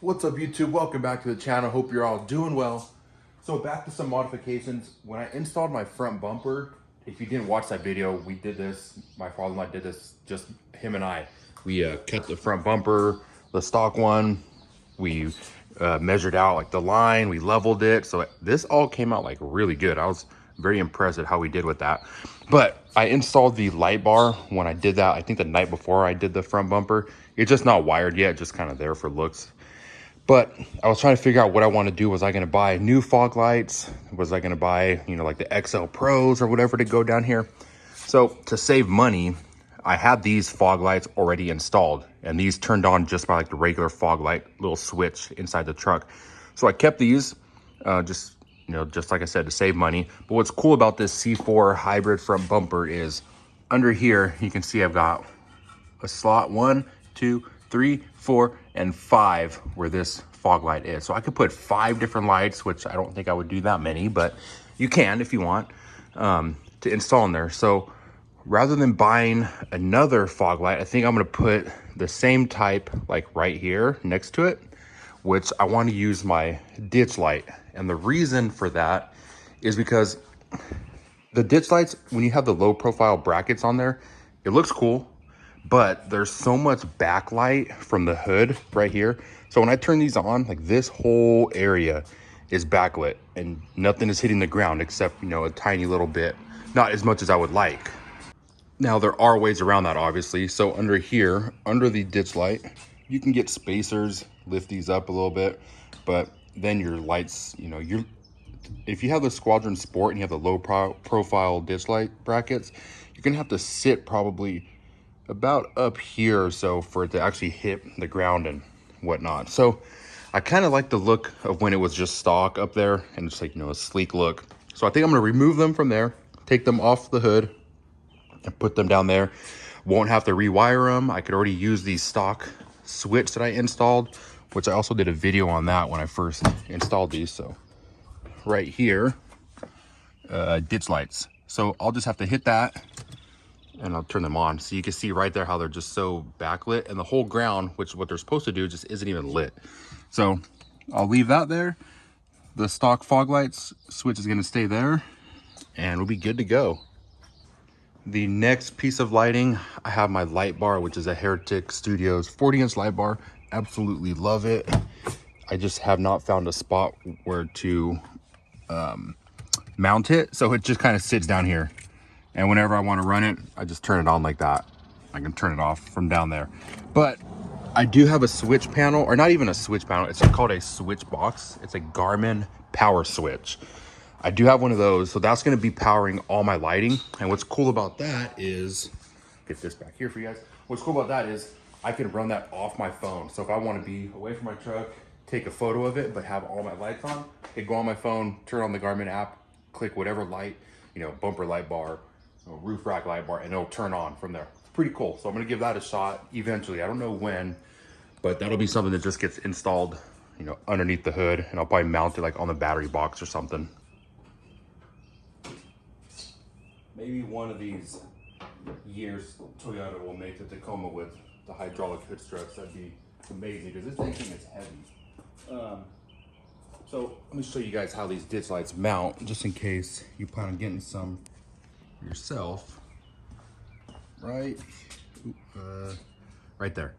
What's up, YouTube? Welcome back to the channel. Hope you're all doing well. So back to some modifications. When I installed my front bumper, if you didn't watch that video, we did this. My father-in-law did this, just him and I. We cut the front bumper, the stock one. We measured out like the line. We leveled it. So this all came out like really good. I was very impressed at how we did with that. But I installed the light bar when I did that. I think the night before I did the front bumper. It's just not wired yet, just kind of there for looks. But I was trying to figure out what I want to do. Was I going to buy new fog lights? Was I going to buy, like the XL Pros or whatever to go down here? So to save money, I had these fog lights already installed, and these turned on just by like the regular fog light little switch inside the truck. So I kept these just like I said, to save money. But what's cool about this C4 hybrid front bumper is under here, you can see I've got a slot 1, 2, 3, 4, and 5 where this fog light is. So I could put 5 different lights, which I don't think I would do that many, but you can if you want to install in there. So rather than buying another fog light, I think I'm going to put the same type like right here next to it, which I want to use my ditch light. And the reason for that is because the ditch lights, when you have the low profile brackets on there, it looks cool, but there's so much backlight from the hood right here. So when I turn these on, like this whole area is backlit and nothing is hitting the ground except, a tiny little bit, not as much as I would like. Now there are ways around that, obviously. So under here, under the ditch light, you can get spacers, lift these up a little bit, but then your lights, if you have the Squadron Sport and you have the low profile ditch light brackets, you're gonna have to sit probably about up here or so for it to actually hit the ground and whatnot. So I kind of like the look of when it was just stock up there and it's like, a sleek look. So I think I'm gonna remove them from there, take them off the hood and put them down there. Won't have to rewire them. I could already use the stock switch that I installed, which I also did a video on that when I first installed these. So right here, ditch lights. So I'll just have to hit that and I'll turn them on. So you can see right there how they're just so backlit, and the whole ground, which what they're supposed to do, just isn't even lit. So I'll leave that there. The stock fog lights switch is gonna stay there and we'll be good to go. The next piece of lighting, I have my light bar, which is a Heretic Studios 40-inch light bar. Absolutely love it. I just have not found a spot where to mount it. So it just kind of sits down here. And whenever I want to run it, I just turn it on like that. I can turn it off from down there. But I do have a switch panel, or not even a switch panel. It's called a switch box. It's a Garmin power switch. I do have one of those. So that's going to be powering all my lighting. And what's cool about that is, get this back here for you guys. What's cool about that is I can run that off my phone. So if I want to be away from my truck, take a photo of it, but have all my lights on, I go on my phone, turn on the Garmin app, click whatever light, bumper light bar, roof rack light bar, and it'll turn on from there. It's pretty cool. So I'm gonna give that a shot eventually. I don't know when, but that'll be something that just gets installed, underneath the hood, and I'll probably mount it like on the battery box or something. Maybe one of these years Toyota will make the Tacoma with the hydraulic hood struts. That'd be amazing because this thing is heavy. So let me show you guys how these ditch lights mount, just in case you plan on getting some yourself. Right there.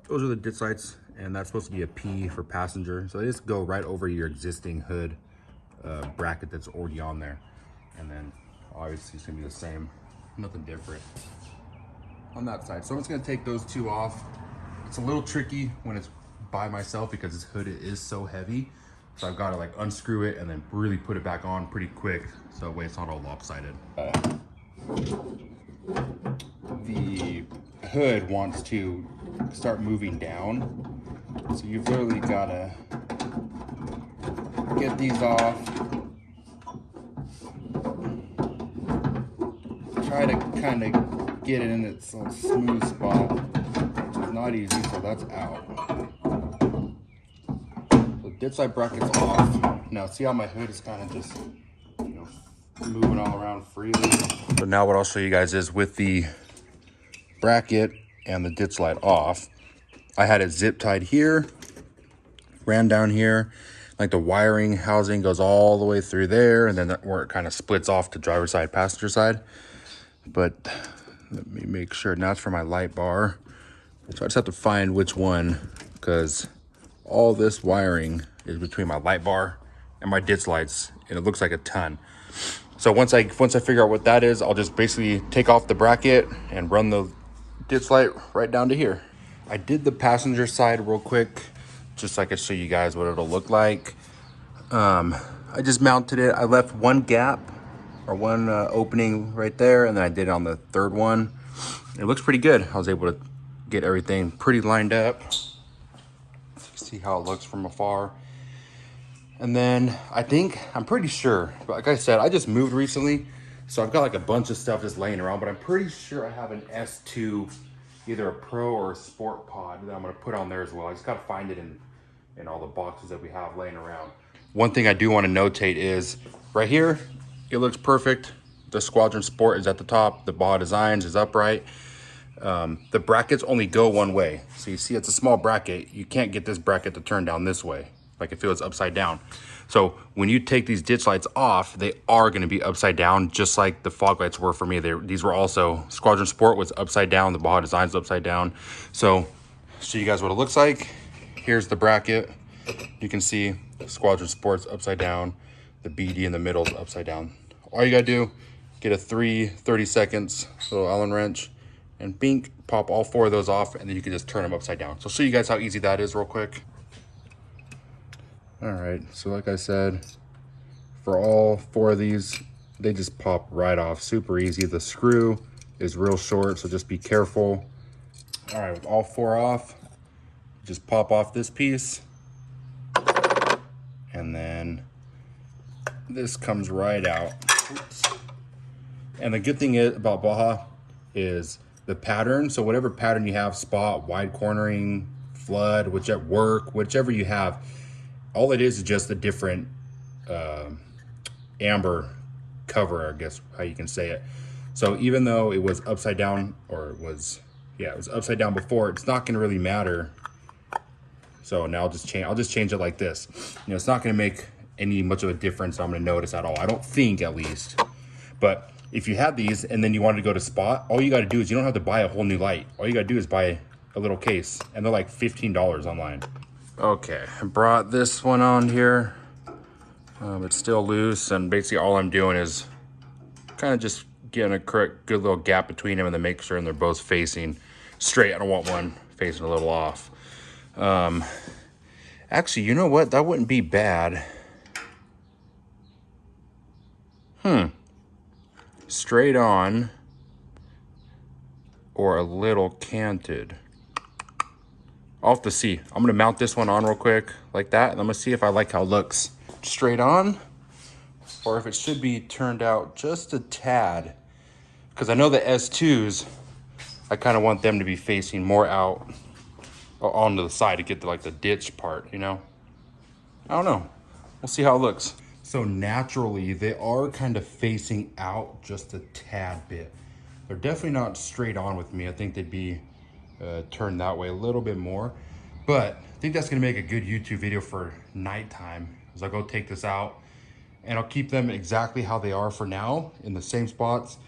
Those are the ditch lights, and that's supposed to be a P for passenger. So they just go right over your existing hood bracket that's already on there, and then obviously it's gonna be the same, nothing different on that side. So I'm just gonna take those two off. It's a little tricky when it's by myself because this hood is so heavy. So I've got to like unscrew it and then really put it back on pretty quick, so that way it's not all lopsided. The hood wants to start moving down, so you've literally got to get these off. Try to kind of get it in its little smooth spot, which is not easy, so that's out. Ditch light bracket's off. Now see how my hood is kind of just, moving all around freely. So now what I'll show you guys is with the bracket and the ditch light off, I had it zip tied here ran down here. Like the wiring housing goes all the way through there, and then where it kind of splits off to driver's side, passenger side. But let me make sure. Now it's for my light bar. So I just have to find which one, because all this wiring is between my light bar and my ditch lights, and it looks like a ton. So once I figure out what that is, I'll just basically take off the bracket and run the ditch light right down to here. I did the passenger side real quick, just so I could show you guys what it'll look like. I just mounted it. I left one gap or one opening right there, and then I did it on the third one. It looks pretty good. I was able to get everything pretty lined up. See how it looks from afar. And then I'm pretty sure, but like I said, I just moved recently, so I've got like a bunch of stuff just laying around, but I'm pretty sure I have an S2, either a Pro or a Sport pod that I'm gonna put on there as well. I just gotta find it in all the boxes that we have laying around. One thing I do want to notate is right here, it looks perfect. The Squadron Sport is at the top. The Baja Designs is upright. The brackets only go one way. So you see it's a small bracket. You can't get this bracket to turn down this way, like if it was upside down. So when you take these ditch lights off, they are going to be upside down, just like the fog lights were for me. These were also, Squadron Sport was upside down, the Baja Design's upside down. So show you guys what it looks like. Here's the bracket. You can see Squadron Sport's upside down. The BD in the middle is upside down. All you gotta do, get a 30 seconds little Allen wrench, and bink, pop all 4 of those off, and then you can just turn them upside down. So I'll show you guys how easy that is real quick. All right, so like I said, for all 4 of these, they just pop right off, super easy. The screw is real short, so just be careful. All right, with all 4 off, just pop off this piece, and then this comes right out. Oops. And the good thing about Baja is the pattern. So whatever pattern you have, spot, wide cornering, flood, whichever you have, all it is just a different amber cover, I guess how you can say it. So even though it was upside down, or it was upside down before, it's not going to really matter. So now I'll just change it like this. You know, it's not going to make any much of a difference I'm going to notice at all. I don't think, at least. But if you have these and then you wanted to go to spot, all you got to do is, you don't have to buy a whole new light. All you got to do is buy a little case, and they're like $15 online. Okay, I brought this one on here. It's still loose, and basically all I'm doing is kind of just getting a good little gap between them, and then make sure they're both facing straight. I don't want one facing a little off. Actually, you know what? That wouldn't be bad. Straight on or a little canted. I'll have to see. I'm gonna mount this one on real quick like that, and I'm gonna see if I like how it looks straight on, or if it should be turned out just a tad. Because I know the S2s, I kind of want them to be facing more out onto the side to get to like the ditch part, you know? I don't know. We'll see how it looks. So naturally, they are kind of facing out just a tad bit. They're definitely not straight on with me. I think they'd be turned that way a little bit more. But I think that's gonna make a good YouTube video for nighttime, as I'll go take this out, and I'll keep them exactly how they are for now, in the same spots.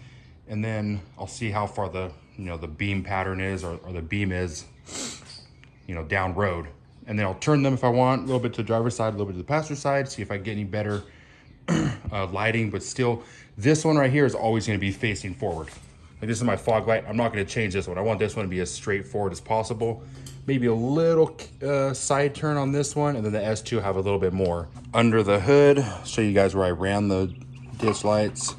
And then I'll see how far the beam pattern is, or the beam is, down road. And then I'll turn them if I want, a little bit to the driver's side, a little bit to the passenger side, see if I get any better lighting. But still, this one right here is always going to be facing forward. Like, this is my fog light. I'm not going to change this one. I want this one to be as straightforward as possible. Maybe a little side turn on this one, and then the S2 have a little bit more. Under the hood, I'll show you guys where I ran the ditch lights.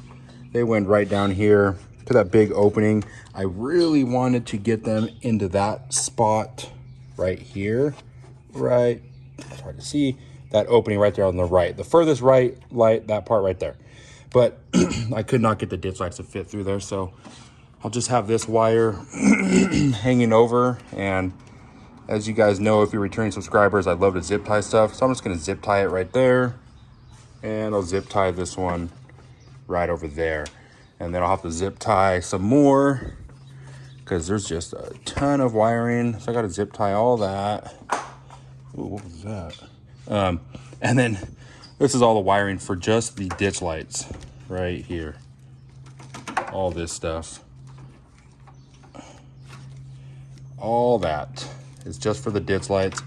They went right down here to that big opening. I really wanted to get them into that spot right here. Right, it's hard to see, that opening right there on the right, the furthest right light, that part right there. But I could not get the ditch lights to fit through there, so I'll just have this wire hanging over. And as you guys know, if you're returning subscribers, I love to zip tie stuff, so I'm just going to zip tie it right there, and I'll zip tie this one right over there. And then I'll have to zip tie some more, because there's just a ton of wiring, so I got to zip tie all that. Ooh, what was that? And then this is all the wiring for just the ditch lights right here. All this stuff. All that is just for the ditch lights.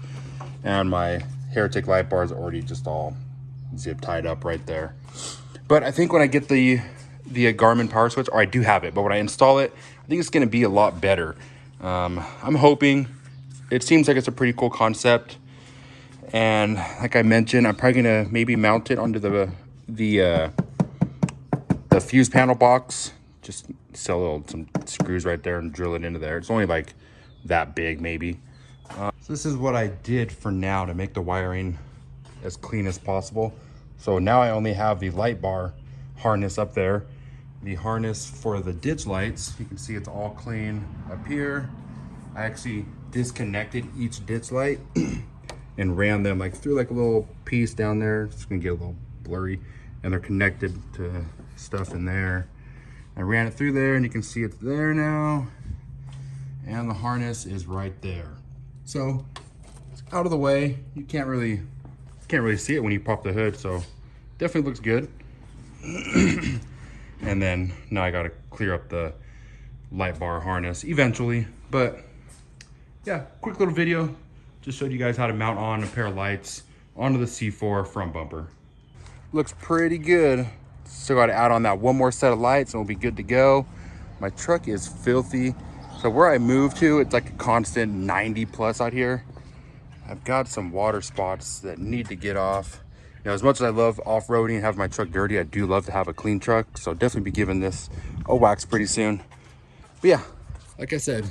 And my Heretic light bar is already just all zip tied up right there. But I think when I get the Garmin power switch, or I do have it, but when I install it, I think it's going to be a lot better. I'm hoping. It seems like it's a pretty cool concept. And like I mentioned, I'm probably going to maybe mount it onto the fuse panel box. Just sell some screws right there and drill it into there. It's only like that big maybe. So this is what I did for now to make the wiring as clean as possible. So now I only have the light bar harness up there. The harness for the ditch lights, you can see it's all clean up here. I actually disconnected each ditch light and ran them like through like a little piece down there. It's gonna get a little blurry, and they're connected to stuff in there. I ran it through there and you can see it's there now. And the harness is right there. So it's out of the way. You can't really see it when you pop the hood, so definitely looks good. And then now I gotta clear up the light bar harness eventually. But yeah, quick little video. Just showed you guys how to mount on a pair of lights onto the C4 front bumper. Looks pretty good. Still gotta add on that one more set of lights and we'll be good to go. My truck is filthy. So where I moved to, it's like a constant 90 plus out here. I've got some water spots that need to get off. You know, as much as I love off-roading and have my truck dirty, I do love to have a clean truck. So definitely be giving this a wax pretty soon. But yeah, like I said,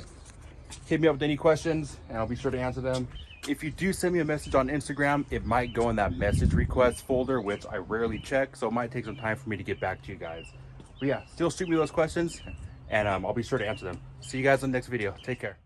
hit me up with any questions and I'll be sure to answer them. If you do send me a message on Instagram, it might go in that message request folder, which I rarely check. So it might take some time for me to get back to you guys. But yeah, still shoot me those questions and I'll be sure to answer them. See you guys in the next video. Take care.